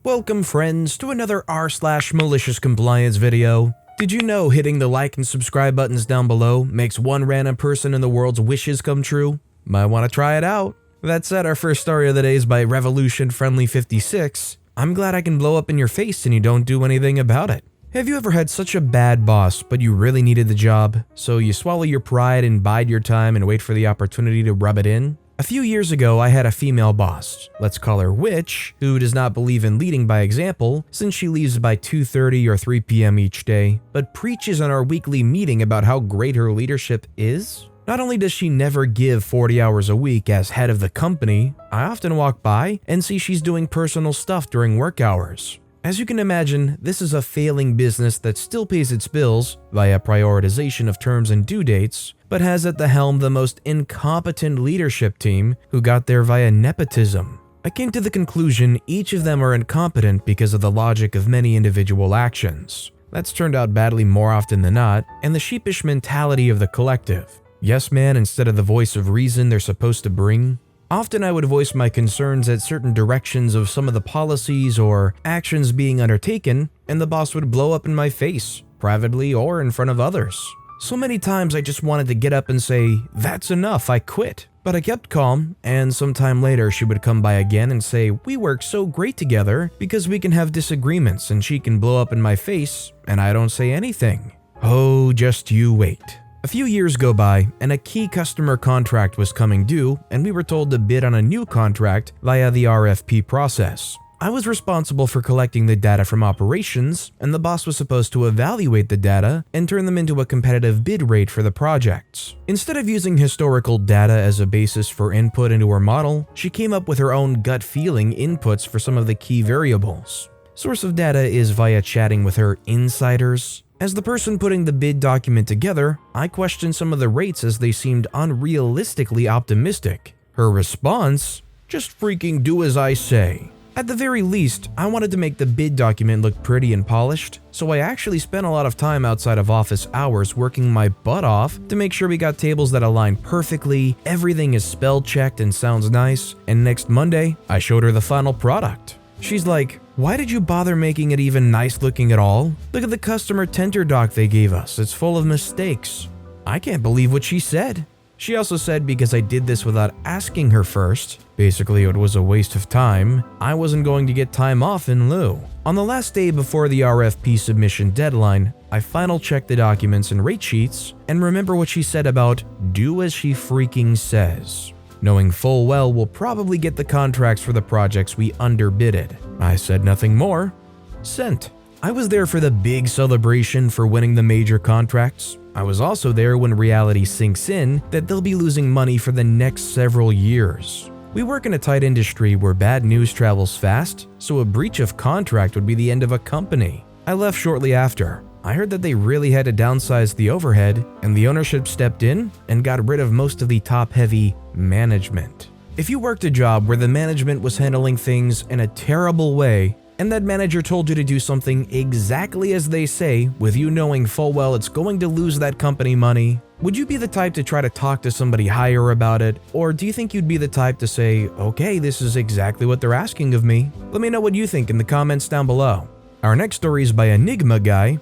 Welcome friends to another r/malicious compliance video. Did you know hitting the like and subscribe buttons down below makes one random person in the world's wishes come true? Might want to try it out. That said, our first story of the day is by Revolution Friendly 56. I'm glad I can blow up in your face and you don't do anything about it. Have you ever had such a bad boss but you really needed the job, so you swallow your pride and bide your time and wait for the opportunity to rub it in? A few years ago, I had a female boss, let's call her Witch, who does not believe in leading by example since she leaves by 2:30 or 3 p.m. each day, but preaches on our weekly meeting about how great her leadership is. Not only does she never give 40 hours a week as head of the company, I often walk by and see she's doing personal stuff during work hours. As you can imagine, this is a failing business that still pays its bills via prioritization of terms and due dates, but has at the helm the most incompetent leadership team who got there via nepotism. I came to the conclusion each of them are incompetent because of the logic of many individual actions. That's turned out badly more often than not, and the sheepish mentality of the collective. Yes man instead of the voice of reason they're supposed to bring. Often I would voice my concerns at certain directions of some of the policies or actions being undertaken, and the boss would blow up in my face, privately or in front of others. So many times I just wanted to get up and say, "That's enough, I quit." But I kept calm, and sometime later she would come by again and say, "We work so great together because we can have disagreements and she can blow up in my face and I don't say anything." Oh, just you wait. A few years go by, and a key customer contract was coming due, and we were told to bid on a new contract via the RFP process. I was responsible for collecting the data from operations, and the boss was supposed to evaluate the data and turn them into a competitive bid rate for the projects. Instead of using historical data as a basis for input into her model, she came up with her own gut feeling inputs for some of the key variables. Source of data is via chatting with her insiders. As the person putting the bid document together, I questioned some of the rates as they seemed unrealistically optimistic. Her response? Just freaking do as I say. At the very least, I wanted to make the bid document look pretty and polished, so I actually spent a lot of time outside of office hours working my butt off to make sure we got tables that align perfectly, everything is spell checked and sounds nice, and next Monday, I showed her the final product. She's like, "Why did you bother making it even nice looking at all? Look at the customer tender doc they gave us, it's full of mistakes." I can't believe what she said. She also said because I did this without asking her first, basically it was a waste of time, I wasn't going to get time off in lieu. On the last day before the RFP submission deadline, I final checked the documents and rate sheets and remember what she said about do as she freaking says. Knowing full well we'll probably get the contracts for the projects we underbidded. I said nothing more. Sent. I was there for the big celebration for winning the major contracts. I was also there when reality sinks in that they'll be losing money for the next several years. We work in a tight industry where bad news travels fast, so a breach of contract would be the end of a company. I left shortly after. I heard that they really had to downsize the overhead, and the ownership stepped in and got rid of most of the top-heavy management. If you worked a job where the management was handling things in a terrible way, and that manager told you to do something exactly as they say, with you knowing full well it's going to lose that company money, would you be the type to try to talk to somebody higher about it? Or do you think you'd be the type to say, "Okay, this is exactly what they're asking of me"? Let me know what you think in the comments down below. Our next story is by Enigma Guy.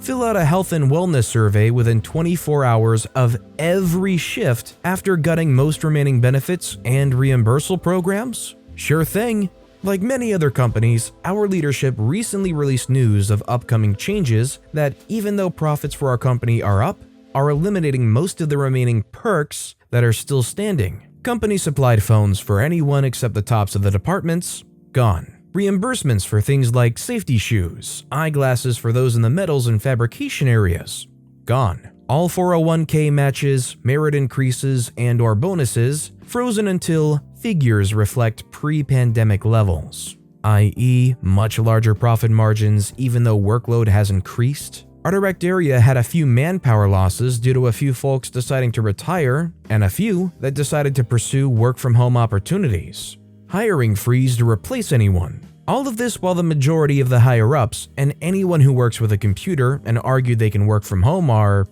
Fill out a health and wellness survey within 24 hours of every shift after gutting most remaining benefits and reimbursal programs? Sure thing. Like many other companies, our leadership recently released news of upcoming changes that, even though profits for our company are up, are eliminating most of the remaining perks that are still standing. Company supplied phones for anyone except the tops of the departments? Gone. Reimbursements for things like safety shoes, eyeglasses for those in the metals and fabrication areas? Gone. All 401k matches, merit increases, and/or bonuses frozen until figures reflect pre-pandemic levels, i.e. much larger profit margins even though workload has increased. Our direct area had a few manpower losses due to a few folks deciding to retire and a few that decided to pursue work-from-home opportunities. Hiring freeze to replace anyone. All of this while the majority of the higher-ups and anyone who works with a computer and argued they can work from home are,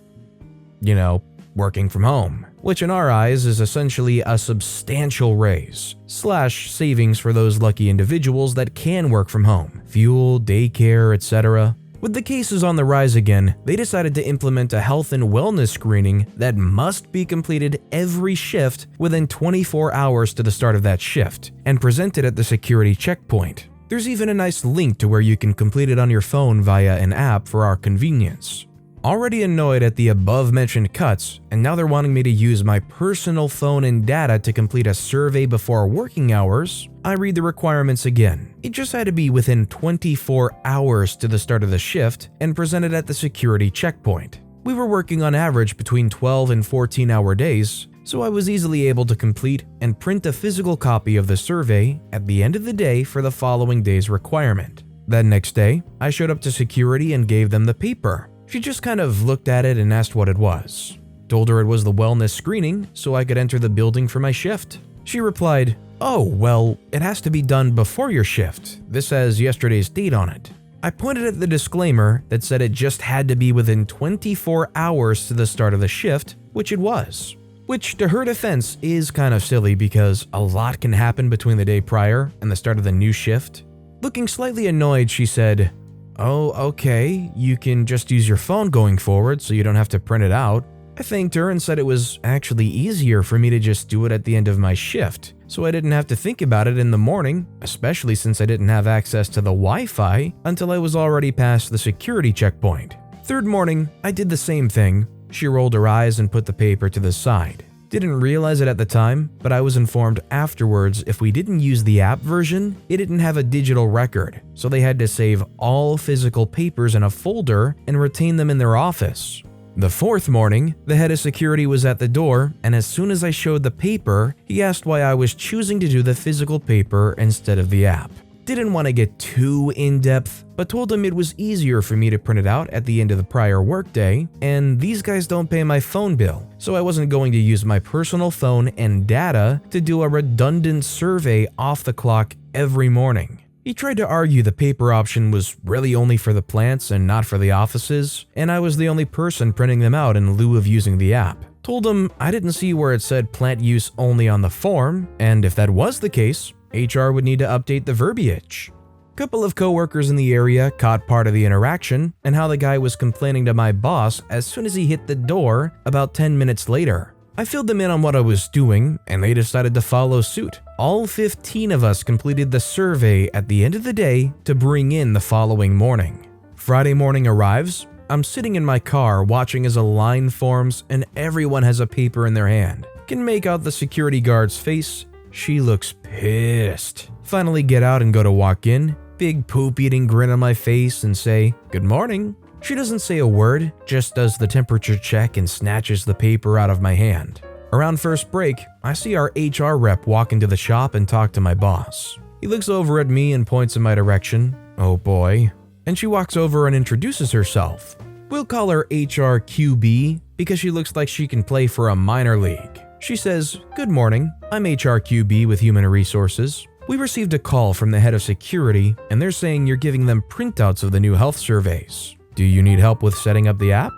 working from home. which in our eyes is essentially a substantial raise / savings for those lucky individuals that can work from home, fuel, daycare, etc. With the cases on the rise again, they decided to implement a health and wellness screening that must be completed every shift within 24 hours to the start of that shift and presented at the security checkpoint. There's even a nice link to where you can complete it on your phone via an app for our convenience. Already annoyed at the above-mentioned cuts, and now they're wanting me to use my personal phone and data to complete a survey before working hours, I read the requirements again. It just had to be within 24 hours to the start of the shift and presented at the security checkpoint. We were working on average between 12 and 14-hour days, so I was easily able to complete and print a physical copy of the survey at the end of the day for the following day's requirement. That next day, I showed up to security and gave them the paper. She just kind of looked at it and asked what it was. Told her it was the wellness screening so I could enter the building for my shift. She replied, "Oh, well, it has to be done before your shift. This has yesterday's date on it." I pointed at the disclaimer that said it just had to be within 24 hours to the start of the shift, which it was. Which, to her defense, is kind of silly because a lot can happen between the day prior and the start of the new shift. Looking slightly annoyed, she said, "Oh, okay, you can just use your phone going forward so you don't have to print it out." I thanked her and said it was actually easier for me to just do it at the end of my shift, so I didn't have to think about it in the morning, especially since I didn't have access to the Wi-Fi until I was already past the security checkpoint. Third morning, I did the same thing. She rolled her eyes and put the paper to the side. Didn't realize it at the time, but I was informed afterwards if we didn't use the app version, it didn't have a digital record, so they had to save all physical papers in a folder and retain them in their office. The fourth morning, the head of security was at the door, and as soon as I showed the paper, he asked why I was choosing to do the physical paper instead of the app. Didn't want to get too in-depth, but told him it was easier for me to print it out at the end of the prior workday, and these guys don't pay my phone bill, so I wasn't going to use my personal phone and data to do a redundant survey off the clock every morning. He tried to argue the paper option was really only for the plants and not for the offices, and I was the only person printing them out in lieu of using the app. Told him I didn't see where it said plant use only on the form, and if that was the case, HR would need to update the verbiage. Couple of coworkers in the area caught part of the interaction and how the guy was complaining to my boss as soon as he hit the door about 10 minutes later. I filled them in on what I was doing and they decided to follow suit. All 15 of us completed the survey at the end of the day to bring in the following morning. Friday morning arrives. I'm sitting in my car watching as a line forms and everyone has a paper in their hand. Can make out the security guard's face. She looks pissed. Finally get out and go to walk in. Big poop-eating grin on my face and say, "Good morning." She doesn't say a word, just does the temperature check and snatches the paper out of my hand. Around first break, I see our HR rep walk into the shop and talk to my boss. He looks over at me and points in my direction. Oh boy. And she walks over and introduces herself. We'll call her HR QB because she looks like she can play for a minor league. She says, "Good morning, I'm HR QB with Human Resources. We received a call from the head of security and they're saying you're giving them printouts of the new health surveys. Do you need help with setting up the app?"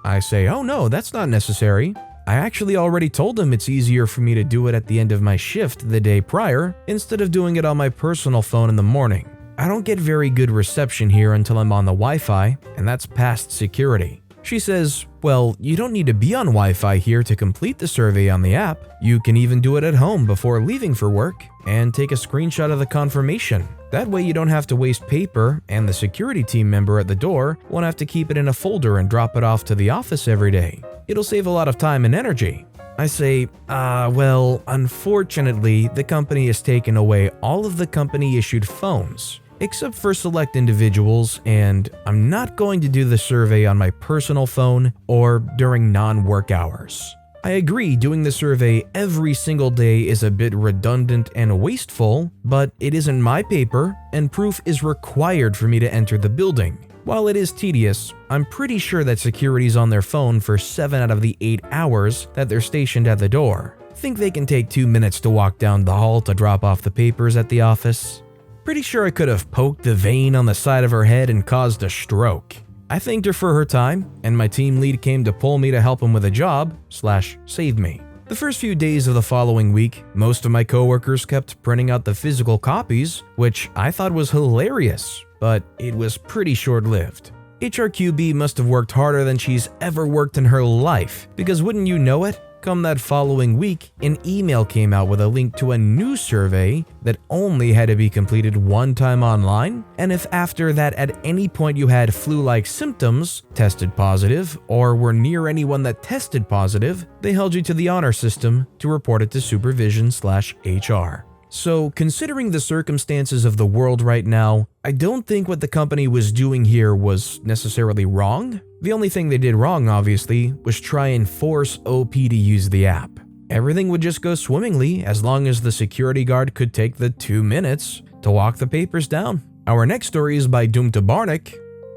I say, "Oh no, that's not necessary. I actually already told them it's easier for me to do it at the end of my shift the day prior instead of doing it on my personal phone in the morning. I don't get very good reception here until I'm on the Wi-Fi, and that's past security." She says, "Well, you don't need to be on Wi-Fi here to complete the survey on the app. You can even do it at home before leaving for work and take a screenshot of the confirmation. That way you don't have to waste paper and the security team member at the door won't have to keep it in a folder and drop it off to the office every day. It'll save a lot of time and energy." I say, well, unfortunately, the company has taken away all of the company-issued phones, except for select individuals, and I'm not going to do the survey on my personal phone or during non-work hours. I agree doing the survey every single day is a bit redundant and wasteful, but it isn't my paper, and proof is required for me to enter the building. While it is tedious, I'm pretty sure that security's on their phone for 7 out of the 8 hours that they're stationed at the door. Think they can take 2 minutes to walk down the hall to drop off the papers at the office? Pretty sure I could have poked the vein on the side of her head and caused a stroke. I thanked her for her time, and my team lead came to pull me to help him with a job / save me. The first few days of the following week, most of my coworkers kept printing out the physical copies, which I thought was hilarious, but it was pretty short-lived. HRQB must have worked harder than she's ever worked in her life, because wouldn't you know it, come that following week, an email came out with a link to a new survey that only had to be completed one time online, and if after that at any point you had flu-like symptoms, tested positive, or were near anyone that tested positive, they held you to the honor system to report it to supervision/HR. So, considering the circumstances of the world right now, I don't think what the company was doing here was necessarily wrong. The only thing they did wrong, obviously, was try and force OP to use the app. Everything would just go swimmingly as long as the security guard could take the 2 minutes to walk the papers down. Our next story is by Doomta Barnick.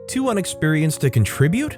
Too unexperienced to contribute?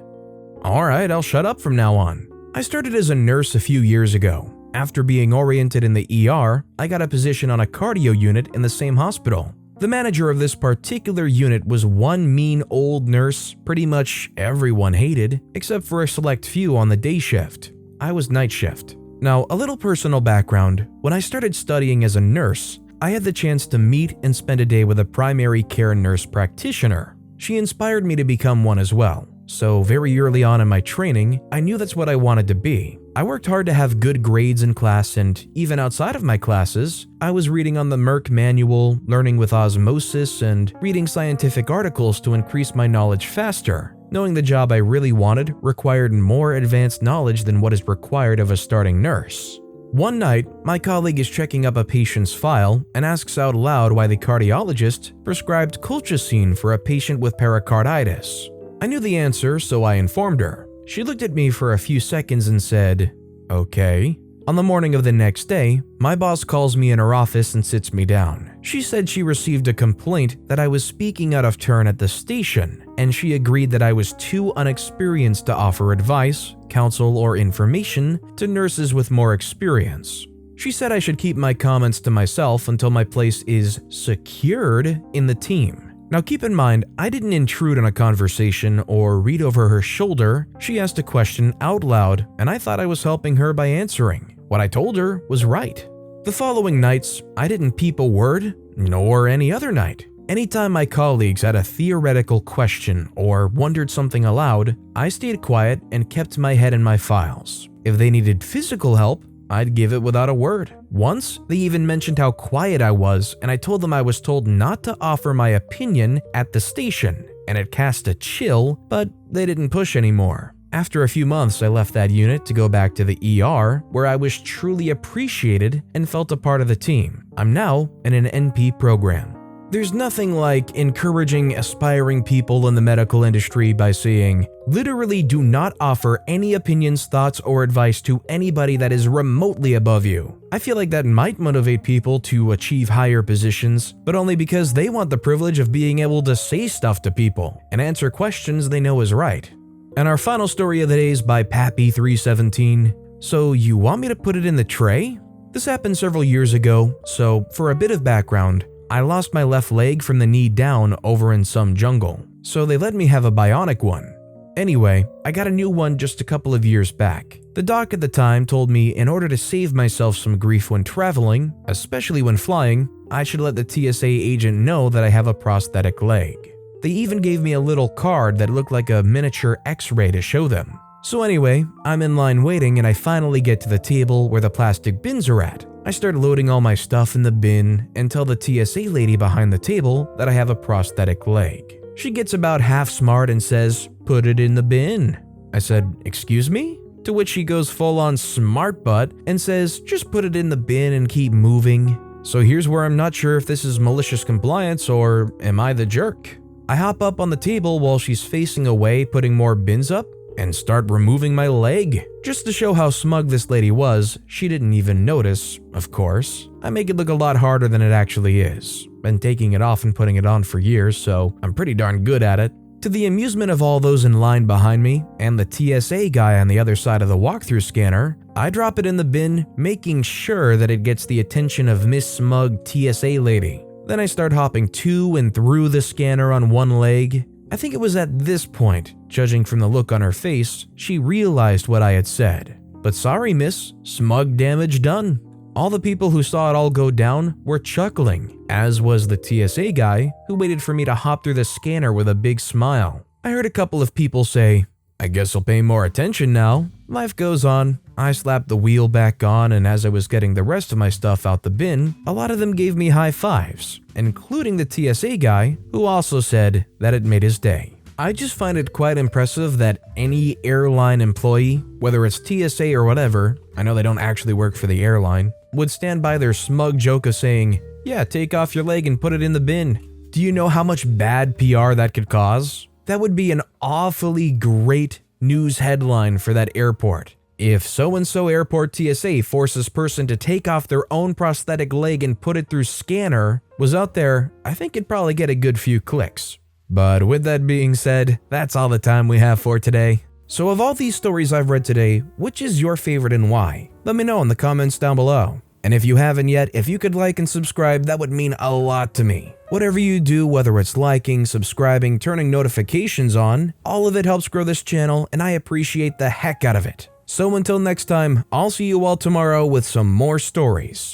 Alright, I'll shut up from now on. I started as a nurse a few years ago. After being oriented in the ER, I got a position on a cardio unit in the same hospital. The manager of this particular unit was one mean old nurse pretty much everyone hated, except for a select few on the day shift. I was night shift. Now, a little personal background. When I started studying as a nurse, I had the chance to meet and spend a day with a primary care nurse practitioner. She inspired me to become one as well. So very early on in my training, I knew that's what I wanted to be. I worked hard to have good grades in class, and even outside of my classes, I was reading on the Merck manual, learning with osmosis, and reading scientific articles to increase my knowledge faster, knowing the job I really wanted required more advanced knowledge than what is required of a starting nurse. One night, my colleague is checking up a patient's file and asks out loud why the cardiologist prescribed colchicine for a patient with pericarditis. I knew the answer, so I informed her. She looked at me for a few seconds and said, "Okay." On the morning of the next day, my boss calls me in her office and sits me down. She said she received a complaint that I was speaking out of turn at the station, and she agreed that I was too unexperienced to offer advice, counsel, or information to nurses with more experience. She said I should keep my comments to myself until my place is secured in the team. Now keep in mind, I didn't intrude on a conversation or read over her shoulder. She asked a question out loud, and I thought I was helping her by answering. What I told her was right. The following nights, I didn't peep a word, nor any other night. Anytime my colleagues had a theoretical question or wondered something aloud, I stayed quiet and kept my head in my files. If they needed physical help, I'd give it without a word. Once, they even mentioned how quiet I was, and I told them I was told not to offer my opinion at the station, and it cast a chill, but they didn't push anymore. After a few months, I left that unit to go back to the ER, where I was truly appreciated and felt a part of the team. I'm now in an NP program. There's nothing like encouraging aspiring people in the medical industry by saying, literally do not offer any opinions, thoughts, or advice to anybody that is remotely above you. I feel like that might motivate people to achieve higher positions, but only because they want the privilege of being able to say stuff to people and answer questions they know is right. And our final story of the day is by Pappy317. So you want me to put it in the tray? This happened several years ago, so for a bit of background, I lost my left leg from the knee down over in some jungle, so they let me have a bionic one. Anyway, I got a new one just a couple of years back. The doc at the time told me in order to save myself some grief when traveling, especially when flying, I should let the TSA agent know that I have a prosthetic leg. They even gave me a little card that looked like a miniature X-ray to show them. So anyway, I'm in line waiting and I finally get to the table where the plastic bins are at. I start loading all my stuff in the bin and tell the TSA lady behind the table that I have a prosthetic leg. She gets about half smart and says, "Put it in the bin." I said, "Excuse me?" To which she goes full on smart butt and says, "Just put it in the bin and keep moving." So here's where I'm not sure if this is malicious compliance or am I the jerk. I hop up on the table while she's facing away, putting more bins up, and start removing my leg. Just to show how smug this lady was, she didn't even notice, of course. I make it look a lot harder than it actually is. Been taking it off and putting it on for years, so I'm pretty darn good at it. To the amusement of all those in line behind me and the TSA guy on the other side of the walkthrough scanner, I drop it in the bin, making sure that it gets the attention of Miss Smug TSA lady. Then I start hopping to and through the scanner on one leg. I think it was at this point, judging from the look on her face, she realized what I had said. But sorry miss, smug damage done. All the people who saw it all go down were chuckling, as was the TSA guy who waited for me to hop through the scanner with a big smile. I heard a couple of people say, "I guess I'll pay more attention now." Life goes on. I slapped the wheel back on, and as I was getting the rest of my stuff out the bin, a lot of them gave me high fives, including the TSA guy, who also said that it made his day. I just find it quite impressive that any airline employee, whether it's TSA or whatever, I know they don't actually work for the airline, would stand by their smug joke of saying, "Yeah, take off your leg and put it in the bin." Do you know how much bad PR that could cause? That would be an awfully great news headline for that airport. If so-and-so airport TSA forces person to take off their own prosthetic leg and put it through scanner was out there, I think it'd probably get a good few clicks. But with that being said, that's all the time we have for today. So of all these stories I've read today, which is your favorite and why? Let me know in the comments down below. And if you haven't yet, if you could like and subscribe, that would mean a lot to me. Whatever you do, whether it's liking, subscribing, turning notifications on, all of it helps grow this channel and I appreciate the heck out of it. So until next time, I'll see you all tomorrow with some more stories.